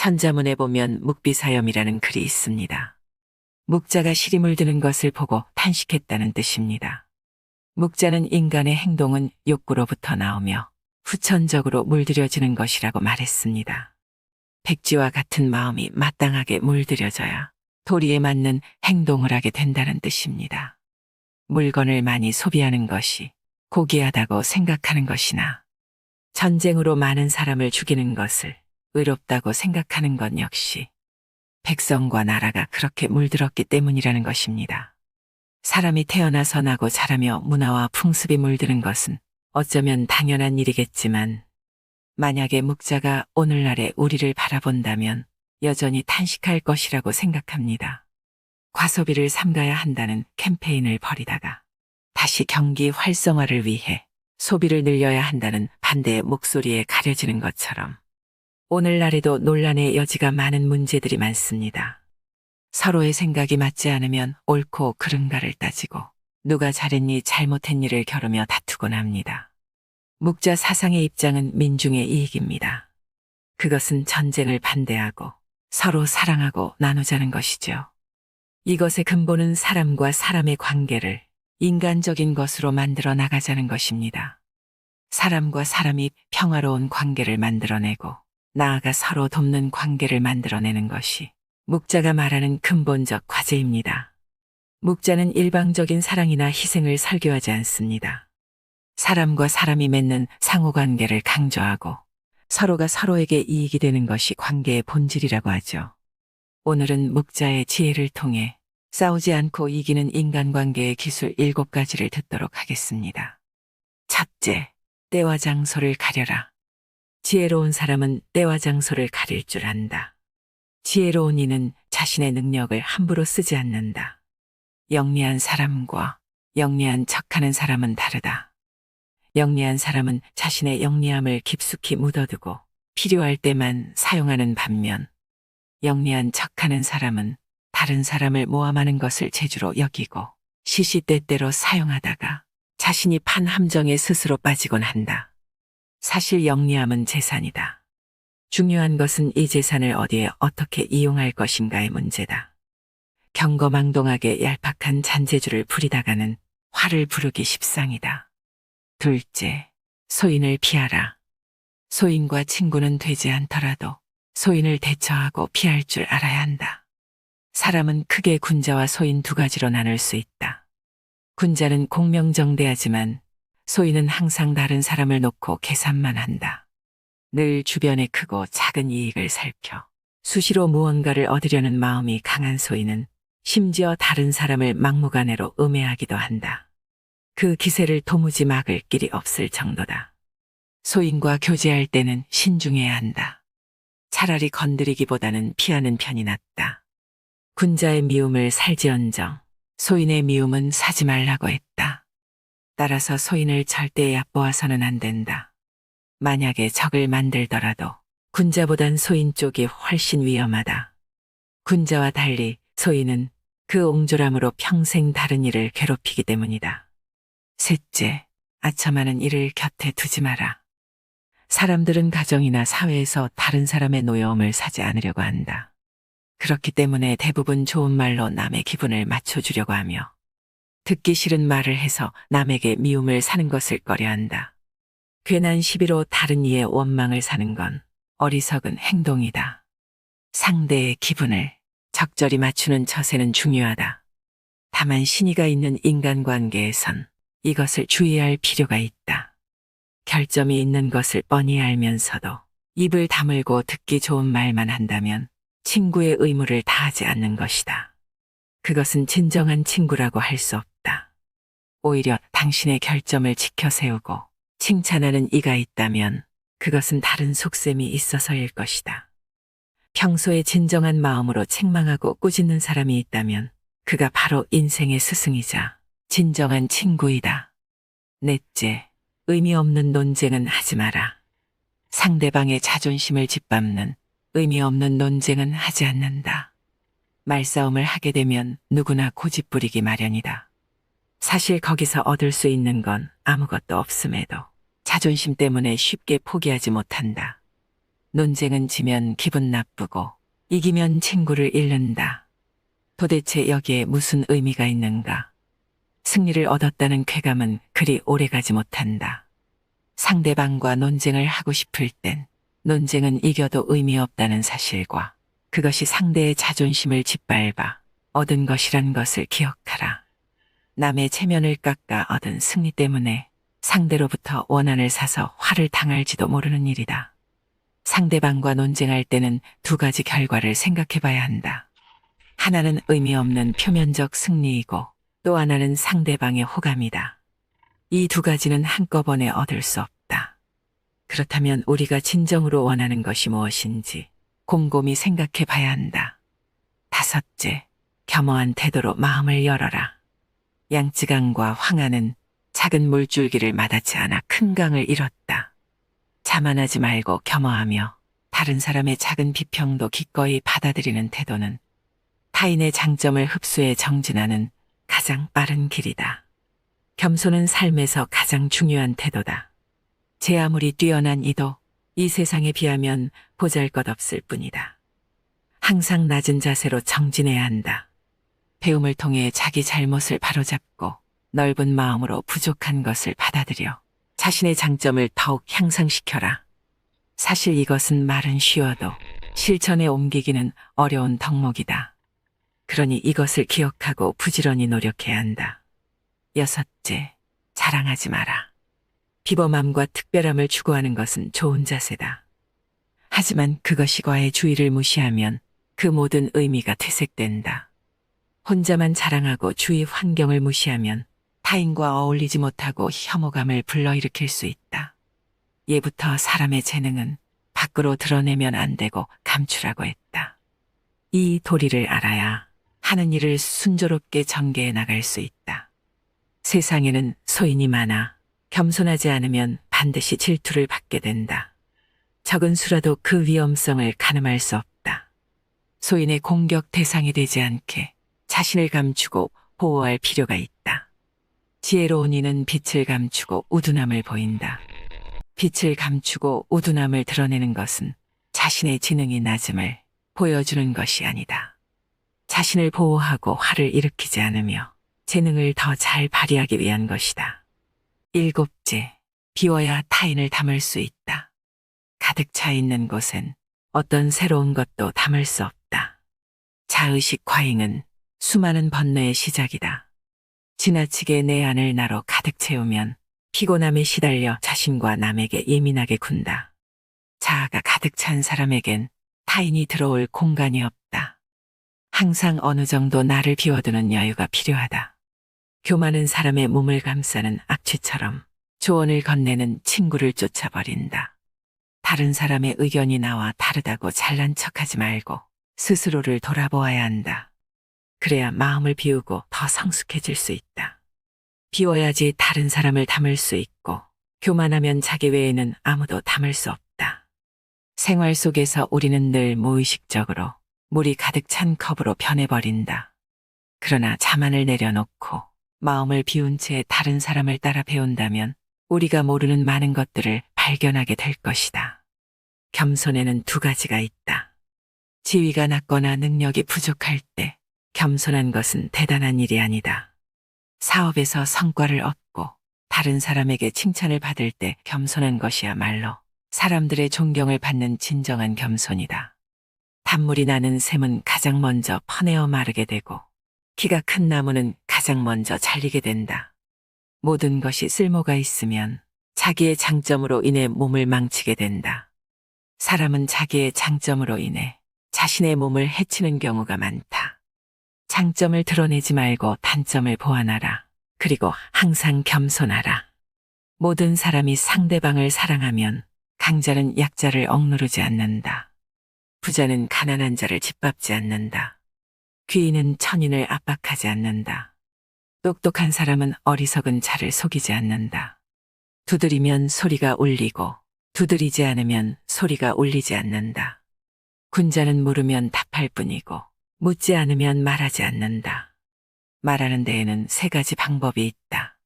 천자문에 보면 묵비사염이라는 글이 있습니다. 묵자가 실이 물드는 것을 보고 탄식했다는 뜻입니다. 묵자는 인간의 행동은 욕구로부터 나오며 후천적으로 물들여지는 것이라고 말했습니다. 백지와 같은 마음이 마땅하게 물들여져야 도리에 맞는 행동을 하게 된다는 뜻입니다. 물건을 많이 소비하는 것이 고귀하다고 생각하는 것이나 전쟁으로 많은 사람을 죽이는 것을 의롭다고 생각하는 것 역시 백성과 나라가 그렇게 물들었기 때문이라는 것입니다. 사람이 태어나서 나고 자라며 문화와 풍습이 물드는 것은 어쩌면 당연한 일이겠지만 만약에 묵자가 오늘날의 우리를 바라본다면 여전히 탄식할 것이라고 생각합니다. 과소비를 삼가야 한다는 캠페인을 벌이다가 다시 경기 활성화를 위해 소비를 늘려야 한다는 반대의 목소리에 가려지는 것처럼 오늘날에도 논란의 여지가 많은 문제들이 많습니다. 서로의 생각이 맞지 않으면 옳고 그른가를 따지고 누가 잘했니 잘못했니를 겨루며 다투곤 합니다. 묵자 사상의 입장은 민중의 이익입니다. 그것은 전쟁을 반대하고 서로 사랑하고 나누자는 것이죠. 이것의 근본은 사람과 사람의 관계를 인간적인 것으로 만들어 나가자는 것입니다. 사람과 사람이 평화로운 관계를 만들어내고 나아가 서로 돕는 관계를 만들어내는 것이 묵자가 말하는 근본적 과제입니다. 묵자는 일방적인 사랑이나 희생을 설교하지 않습니다. 사람과 사람이 맺는 상호관계를 강조하고 서로가 서로에게 이익이 되는 것이 관계의 본질이라고 하죠. 오늘은 묵자의 지혜를 통해 싸우지 않고 이기는 인간관계의 기술 7가지를 듣도록 하겠습니다. 첫째, 때와 장소를 가려라. 지혜로운 사람은 때와 장소를 가릴 줄 안다. 지혜로운 이는 자신의 능력을 함부로 쓰지 않는다. 영리한 사람과 영리한 척하는 사람은 다르다. 영리한 사람은 자신의 영리함을 깊숙이 묻어두고 필요할 때만 사용하는 반면 영리한 척하는 사람은 다른 사람을 모함하는 것을 재주로 여기고 시시때때로 사용하다가 자신이 판 함정에 스스로 빠지곤 한다. 사실 영리함은 재산이다. 중요한 것은 이 재산을 어디에 어떻게 이용할 것인가의 문제다. 경거망동하게 얄팍한 잔재주를 부리다가는 화를 부르기 십상이다. 둘째, 소인을 피하라. 소인과 친구는 되지 않더라도 소인을 대처하고 피할 줄 알아야 한다. 사람은 크게 군자와 소인 2가지로 나눌 수 있다. 군자는 공명정대하지만 소인은 항상 다른 사람을 놓고 계산만 한다. 늘 주변의 크고 작은 이익을 살펴 수시로 무언가를 얻으려는 마음이 강한 소인은 심지어 다른 사람을 막무가내로 음해하기도 한다. 그 기세를 도무지 막을 길이 없을 정도다. 소인과 교제할 때는 신중해야 한다. 차라리 건드리기보다는 피하는 편이 낫다. 군자의 미움을 살지언정 소인의 미움은 사지 말라고 했다. 따라서 소인을 절대 얕보아서는 안 된다. 만약에 적을 만들더라도 군자보단 소인 쪽이 훨씬 위험하다. 군자와 달리 소인은 그 옹졸함으로 평생 다른 이를 괴롭히기 때문이다. 셋째, 아첨하는 일을 곁에 두지 마라. 사람들은 가정이나 사회에서 다른 사람의 노여움을 사지 않으려고 한다. 그렇기 때문에 대부분 좋은 말로 남의 기분을 맞춰주려고 하며 듣기 싫은 말을 해서 남에게 미움을 사는 것을 꺼려한다. 괜한 시비로 다른 이의 원망을 사는 건 어리석은 행동이다. 상대의 기분을 적절히 맞추는 처세는 중요하다. 다만 신의가 있는 인간관계에선 이것을 주의할 필요가 있다. 결점이 있는 것을 뻔히 알면서도 입을 다물고 듣기 좋은 말만 한다면 친구의 의무를 다하지 않는 것이다. 그것은 진정한 친구라고 할 수 없다. 오히려 당신의 결점을 지켜 세우고 칭찬하는 이가 있다면 그것은 다른 속셈이 있어서일 것이다. 평소에 진정한 마음으로 책망하고 꾸짖는 사람이 있다면 그가 바로 인생의 스승이자 진정한 친구이다. 넷째, 의미 없는 논쟁은 하지 마라. 상대방의 자존심을 짓밟는 의미 없는 논쟁은 하지 않는다. 말싸움을 하게 되면 누구나 고집부리기 마련이다. 사실 거기서 얻을 수 있는 건 아무것도 없음에도 자존심 때문에 쉽게 포기하지 못한다. 논쟁은 지면 기분 나쁘고 이기면 친구를 잃는다. 도대체 여기에 무슨 의미가 있는가? 승리를 얻었다는 쾌감은 그리 오래가지 못한다. 상대방과 논쟁을 하고 싶을 땐 논쟁은 이겨도 의미 없다는 사실과 그것이 상대의 자존심을 짓밟아 얻은 것이란 것을 기억하라. 남의 체면을 깎아 얻은 승리 때문에 상대로부터 원한을 사서 화를 당할지도 모르는 일이다. 상대방과 논쟁할 때는 두 가지 결과를 생각해 봐야 한다. 하나는 의미 없는 표면적 승리이고 또 하나는 상대방의 호감이다. 이 두 가지는 한꺼번에 얻을 수 없다. 그렇다면 우리가 진정으로 원하는 것이 무엇인지 곰곰이 생각해 봐야 한다. 다섯째, 겸허한 태도로 마음을 열어라. 양쯔강과 황하는 작은 물줄기를 마다치 않아 큰 강을 잃었다. 자만하지 말고 겸허하며 다른 사람의 작은 비평도 기꺼이 받아들이는 태도는 타인의 장점을 흡수해 정진하는 가장 빠른 길이다. 겸손은 삶에서 가장 중요한 태도다. 제 아무리 뛰어난 이도 이 세상에 비하면 보잘것없을 뿐이다. 항상 낮은 자세로 정진해야 한다. 배움을 통해 자기 잘못을 바로잡고 넓은 마음으로 부족한 것을 받아들여 자신의 장점을 더욱 향상시켜라. 사실 이것은 말은 쉬워도 실천에 옮기기는 어려운 덕목이다. 그러니 이것을 기억하고 부지런히 노력해야 한다. 여섯째, 자랑하지 마라. 비범함과 특별함을 추구하는 것은 좋은 자세다. 하지만 그것이 과의 주의를 무시하면 그 모든 의미가 퇴색된다. 혼자만 자랑하고 주위 환경을 무시하면 타인과 어울리지 못하고 혐오감을 불러일으킬 수 있다. 예부터 사람의 재능은 밖으로 드러내면 안 되고 감추라고 했다. 이 도리를 알아야 하는 일을 순조롭게 전개해 나갈 수 있다. 세상에는 소인이 많아 겸손하지 않으면 반드시 질투를 받게 된다. 적은 수라도 그 위험성을 가늠할 수 없다. 소인의 공격 대상이 되지 않게 자신을 감추고 보호할 필요가 있다. 지혜로운 이는 빛을 감추고 우둔함을 보인다. 빛을 감추고 우둔함을 드러내는 것은 자신의 지능이 낮음을 보여주는 것이 아니다. 자신을 보호하고 화를 일으키지 않으며 재능을 더 잘 발휘하기 위한 것이다. 일곱째, 비워야 타인을 담을 수 있다. 가득 차 있는 곳엔 어떤 새로운 것도 담을 수 없다. 자의식 과잉은 수많은 번뇌의 시작이다. 지나치게 내 안을 나로 가득 채우면 피곤함에 시달려 자신과 남에게 예민하게 군다. 자아가 가득 찬 사람에겐 타인이 들어올 공간이 없다. 항상 어느 정도 나를 비워두는 여유가 필요하다. 교만은 사람의 몸을 감싸는 악취처럼 조언을 건네는 친구를 쫓아버린다. 다른 사람의 의견이 나와 다르다고 잘난 척하지 말고 스스로를 돌아보아야 한다. 그래야 마음을 비우고 더 성숙해질 수 있다. 비워야지 다른 사람을 담을 수 있고 교만하면 자기 외에는 아무도 담을 수 없다. 생활 속에서 우리는 늘 무의식적으로 물이 가득 찬 컵으로 변해버린다. 그러나 자만을 내려놓고 마음을 비운 채 다른 사람을 따라 배운다면 우리가 모르는 많은 것들을 발견하게 될 것이다. 겸손에는 두 가지가 있다. 지위가 낮거나 능력이 부족할 때 겸손한 것은 대단한 일이 아니다. 사업에서 성과를 얻고 다른 사람에게 칭찬을 받을 때 겸손한 것이야말로 사람들의 존경을 받는 진정한 겸손이다. 단물이 나는 샘은 가장 먼저 퍼내어 마르게 되고 키가 큰 나무는 가장 먼저 잘리게 된다. 모든 것이 쓸모가 있으면 자기의 장점으로 인해 몸을 망치게 된다. 사람은 자기의 장점으로 인해 자신의 몸을 해치는 경우가 많다. 장점을 드러내지 말고 단점을 보완하라. 그리고 항상 겸손하라. 모든 사람이 상대방을 사랑하면 강자는 약자를 억누르지 않는다. 부자는 가난한 자를 짓밟지 않는다. 귀인은 천인을 압박하지 않는다. 똑똑한 사람은 어리석은 자를 속이지 않는다. 두드리면 소리가 울리고 두드리지 않으면 소리가 울리지 않는다. 군자는 물으면 답할 뿐이고 묻지 않으면 말하지 않는다. 말하는 데에는 세 가지 방법이 있다.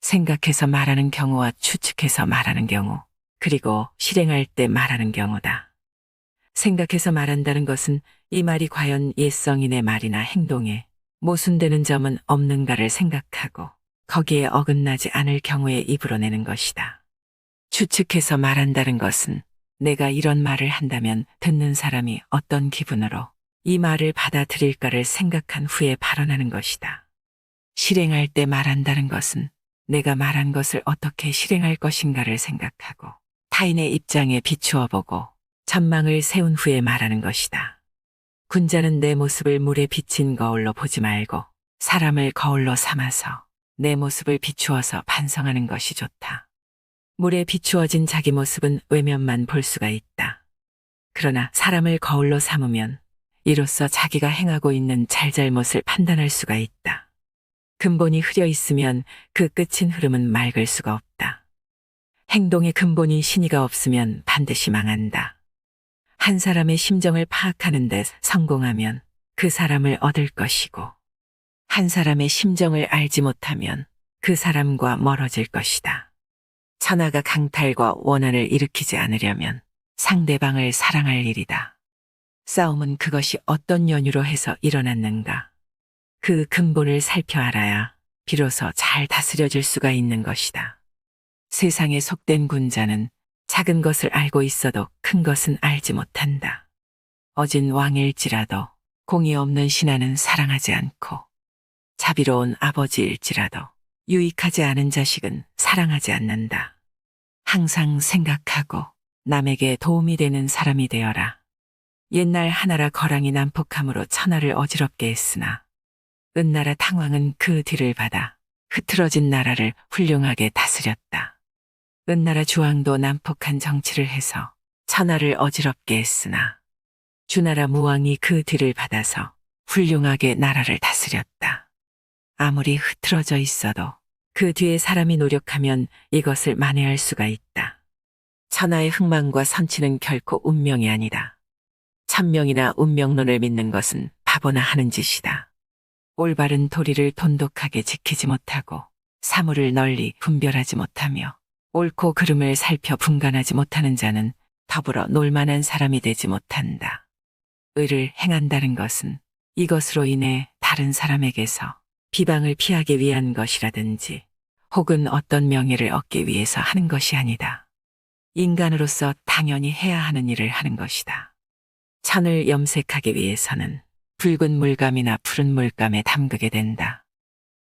생각해서 말하는 경우와 추측해서 말하는 경우, 그리고 실행할 때 말하는 경우다. 생각해서 말한다는 것은 이 말이 과연 옛성인의 말이나 행동에 모순되는 점은 없는가를 생각하고 거기에 어긋나지 않을 경우에 입으로 내는 것이다. 추측해서 말한다는 것은 내가 이런 말을 한다면 듣는 사람이 어떤 기분으로 이 말을 받아들일까를 생각한 후에 발언하는 것이다. 실행할 때 말한다는 것은 내가 말한 것을 어떻게 실행할 것인가를 생각하고 타인의 입장에 비추어 보고 전망을 세운 후에 말하는 것이다. 군자는 내 모습을 물에 비친 거울로 보지 말고 사람을 거울로 삼아서 내 모습을 비추어서 반성하는 것이 좋다. 물에 비추어진 자기 모습은 외면만 볼 수가 있다. 그러나 사람을 거울로 삼으면 이로써 자기가 행하고 있는 잘잘못을 판단할 수가 있다. 근본이 흐려 있으면 그 끝인 흐름은 맑을 수가 없다. 행동의 근본인 신의가 없으면 반드시 망한다. 한 사람의 심정을 파악하는 데 성공하면 그 사람을 얻을 것이고 한 사람의 심정을 알지 못하면 그 사람과 멀어질 것이다. 천하가 강탈과 원한을 일으키지 않으려면 상대방을 사랑할 일이다. 싸움은 그것이 어떤 연유로 해서 일어났는가. 그 근본을 살펴 알아야 비로소 잘 다스려질 수가 있는 것이다. 세상에 속된 군자는 작은 것을 알고 있어도 큰 것은 알지 못한다. 어진 왕일지라도 공의 없는 신하는 사랑하지 않고 자비로운 아버지일지라도 유익하지 않은 자식은 사랑하지 않는다. 항상 생각하고 남에게 도움이 되는 사람이 되어라. 옛날 하나라 거랑이 난폭함으로 천하를 어지럽게 했으나 은나라 탕왕은 그 뒤를 받아 흐트러진 나라를 훌륭하게 다스렸다. 은나라 주왕도 난폭한 정치를 해서 천하를 어지럽게 했으나 주나라 무왕이 그 뒤를 받아서 훌륭하게 나라를 다스렸다. 아무리 흐트러져 있어도 그 뒤에 사람이 노력하면 이것을 만회할 수가 있다. 천하의 흥망과 선치는 결코 운명이 아니다. 천명이나 운명론을 믿는 것은 바보나 하는 짓이다. 올바른 도리를 돈독하게 지키지 못하고 사물을 널리 분별하지 못하며 옳고 그름을 살펴 분간하지 못하는 자는 더불어 놀만한 사람이 되지 못한다. 의를 행한다는 것은 이것으로 인해 다른 사람에게서 비방을 피하기 위한 것이라든지 혹은 어떤 명예를 얻기 위해서 하는 것이 아니다. 인간으로서 당연히 해야 하는 일을 하는 것이다. 천을 염색하기 위해서는 붉은 물감이나 푸른 물감에 담그게 된다.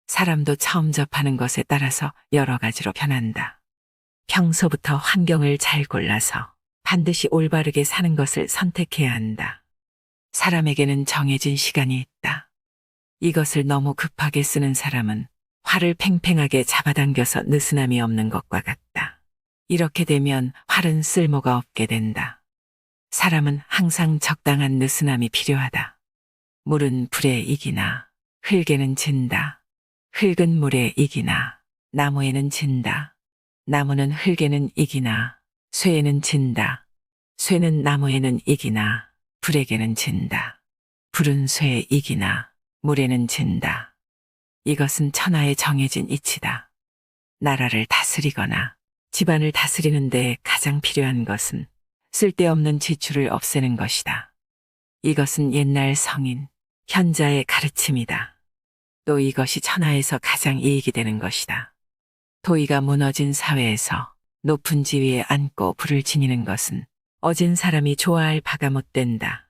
사람도 처음 접하는 것에 따라서 여러 가지로 변한다. 평소부터 환경을 잘 골라서 반드시 올바르게 사는 것을 선택해야 한다. 사람에게는 정해진 시간이 있다. 이것을 너무 급하게 쓰는 사람은 활을 팽팽하게 잡아당겨서 느슨함이 없는 것과 같다. 이렇게 되면 활은 쓸모가 없게 된다. 사람은 항상 적당한 느슨함이 필요하다. 물은 불에 이기나 흙에는 진다. 흙은 물에 이기나 나무에는 진다. 나무는 흙에는 이기나 쇠에는 진다. 쇠는 나무에는 이기나 불에게는 진다. 불은 쇠에 이기나 물에는 진다. 이것은 천하에 정해진 이치다. 나라를 다스리거나 집안을 다스리는 데 가장 필요한 것은 쓸데없는 지출을 없애는 것이다. 이것은 옛날 성인, 현자의 가르침이다. 또 이것이 천하에서 가장 이익이 되는 것이다. 도의가 무너진 사회에서 높은 지위에 앉고 불을 지니는 것은 어진 사람이 좋아할 바가 못 된다.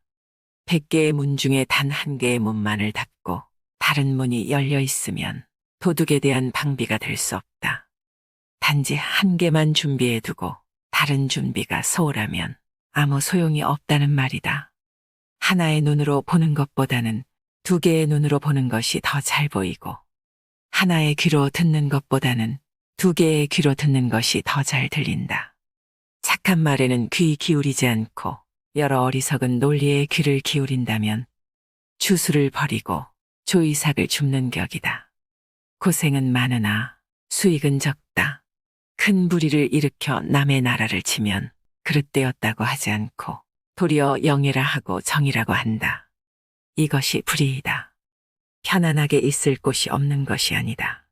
100개의 문 중에 단 한 개의 문만을 닫고 다른 문이 열려 있으면 도둑에 대한 방비가 될 수 없다. 단지 한 개만 준비해 두고 다른 준비가 소홀하면 아무 소용이 없다는 말이다. 하나의 눈으로 보는 것보다는 2개의 눈으로 보는 것이 더 잘 보이고 하나의 귀로 듣는 것보다는 2개의 귀로 듣는 것이 더 잘 들린다. 착한 말에는 귀 기울이지 않고 여러 어리석은 논리에 귀를 기울인다면 주술을 버리고 조이삭을 줍는 격이다. 고생은 많으나 수익은 적다. 큰 불의를 일으켜 남의 나라를 치면 그릇되었다고 하지 않고 도리어 영예라 하고 정이라고 한다. 이것이 불의이다. 편안하게 있을 곳이 없는 것이 아니다.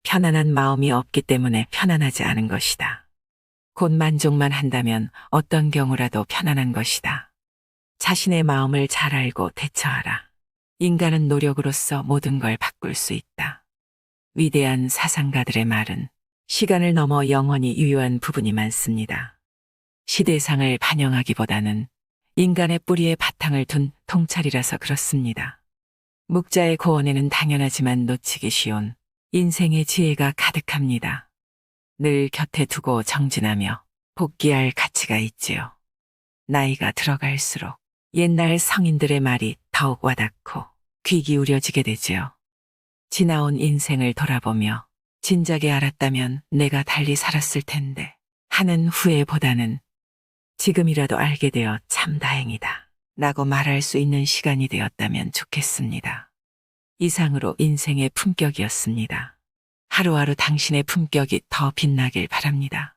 편안한 마음이 없기 때문에 편안하지 않은 것이다. 곧 만족만 한다면 어떤 경우라도 편안한 것이다. 자신의 마음을 잘 알고 대처하라. 인간은 노력으로서 모든 걸 바꿀 수 있다. 위대한 사상가들의 말은 시간을 넘어 영원히 유효한 부분이 많습니다. 시대상을 반영하기보다는 인간의 뿌리에 바탕을 둔 통찰이라서 그렇습니다. 묵자의 고언에는 당연하지만 놓치기 쉬운 인생의 지혜가 가득합니다. 늘 곁에 두고 정진하며 복귀할 가치가 있지요. 나이가 들어갈수록 옛날 성인들의 말이 더욱 와닿고 귀 기울여지게 되지요. 지나온 인생을 돌아보며 진작에 알았다면 내가 달리 살았을 텐데 하는 후회보다는 지금이라도 알게 되어 참 다행이다 라고 말할 수 있는 시간이 되었다면 좋겠습니다. 이상으로 인생의 품격이었습니다. 하루하루 당신의 품격이 더 빛나길 바랍니다.